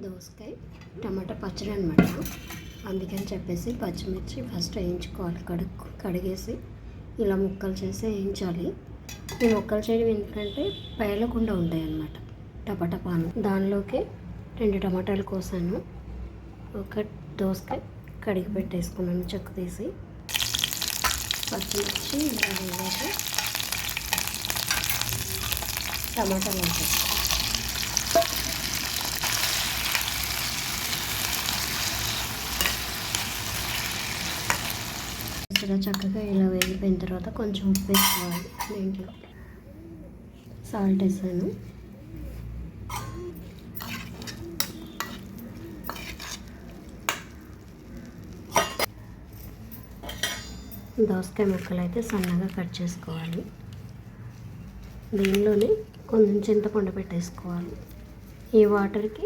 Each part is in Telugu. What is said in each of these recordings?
దోసకాయ టమాటా పచ్చడి అనమాట. అందుకని చెప్పేసి పచ్చిమిర్చి ఫస్ట్ వేయించుకోవాలి. కడిగేసి ఇలా ముక్కలు చేసి వేయించాలి. ఈ ముక్కలు చేయడం ఎందుకంటే పేలకుండా ఉంటాయి అన్నమాట. టమాటాపాను దానిలోకి 2 టమాటాలు కోసాను. ఒక దోసకాయ కడిగి పెట్టేసుకున్నాను చెక్కు తీసి. పచ్చిమిర్చి ఇలా వేయాలి. టమాటాలు వేసేస్తాను. ఇలా చక్కగా ఇలా వేగిపోయిన తర్వాత కొంచెం ఉప్పు వేసుకోవాలి. దీంట్లో సాల్ట్ వేసాను. దోసకాయ ముక్కలు అయితే సన్నగా కట్ చేసుకోవాలి. దీనిలోనే కొంచెం చింతపండు పెట్టేసుకోవాలి. ఈ వాటర్కి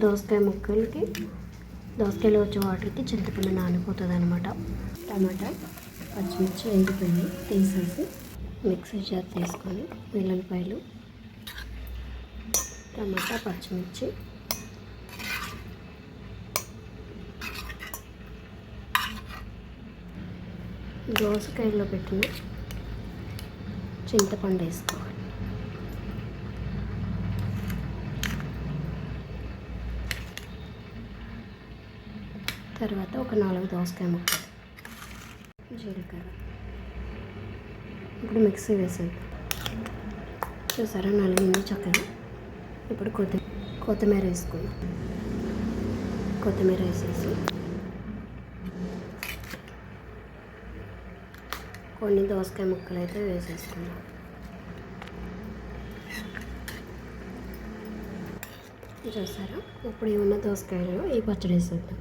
దోసకాయలో వచ్చే వాటర్కి చింతపండు నానిపోతుంది అనమాట. టమాటా పచ్చిమిర్చి వేగిపోయి తీసేసి మిక్సీ జార్ తీసుకొని వెల్లుల్లిపాయలు, టమాటా, పచ్చిమిర్చి, దోసకాయలో పెట్టిన చింతపండు వేసుకోవాలి. తర్వాత ఒక 4 దోసకాయ ముక్కలు, జీలకర్ర. ఇప్పుడు మిక్సీ వేసేది చూసారా, నలిగింది చక్కగా. ఇప్పుడు కొత్తిమీర వేసుకుందాం. కొత్తిమీర వేసేసి కొన్ని దోసకాయ ముక్కలు అయితే వేసేసుకుందాం. చూసారా, ఇప్పుడు ఏమన్నా దోసకాయలు ఈ పచ్చడి వేసేద్దాం.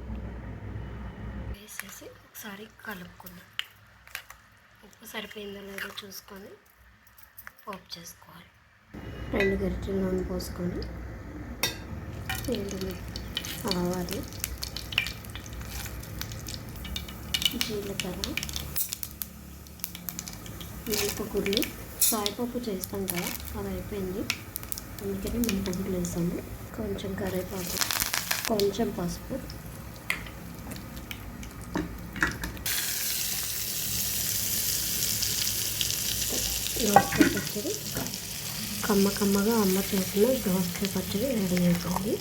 వేసేసి ఒకసారి కలుపుకుందాం. ఉప్పు సరిపోయిందో లేదో చూసుకొని పోపు చేసుకోవాలి. 2 గరిటెలు నూనె పోసుకొని ఆవాలు, జీలకర్ర, మినపగుళ్ళు, సాయిపప్పు చేస్తాం కదా, అది అయిపోయింది. అందుకని మినపగుళ్ళు వేసాము. కొంచెం కరివేపాకు, కొంచెం పసుపు, దోసకాయ పచ్చడి కమ్మగా అమ్మ చేసిన దోసకాయ పచ్చడి రెడీ అయిపోయింది.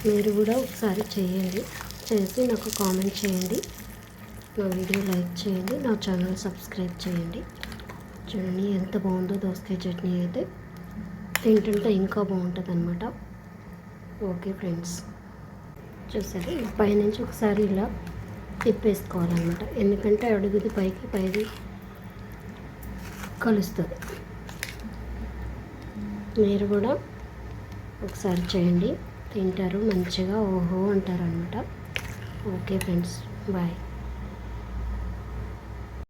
మీరు కూడా ఒకసారి చేయండి. చేసి నాకు కామెంట్ చేయండి. నా వీడియో లైక్ చేయండి. నా ఛానల్ సబ్స్క్రైబ్ చేయండి. చూడండి ఎంత బాగుందో దోసకాయ చట్నీ అయితే. తింటుంటే ఇంకా బాగుంటుంది అన్నమాట. ఓకే ఫ్రెండ్స్, చూసారు, పైనుంచి ఒకసారి ఇలా తిప్పేసుకోవాలన్నమాట. ఎందుకంటే అడుగుది పైది కలుస్తుంది. మీరు కూడా ఒకసారి చేయండి, తింటారు, మంచిగా ఓహో అంటారు అన్నమాట. Okay friends, bye.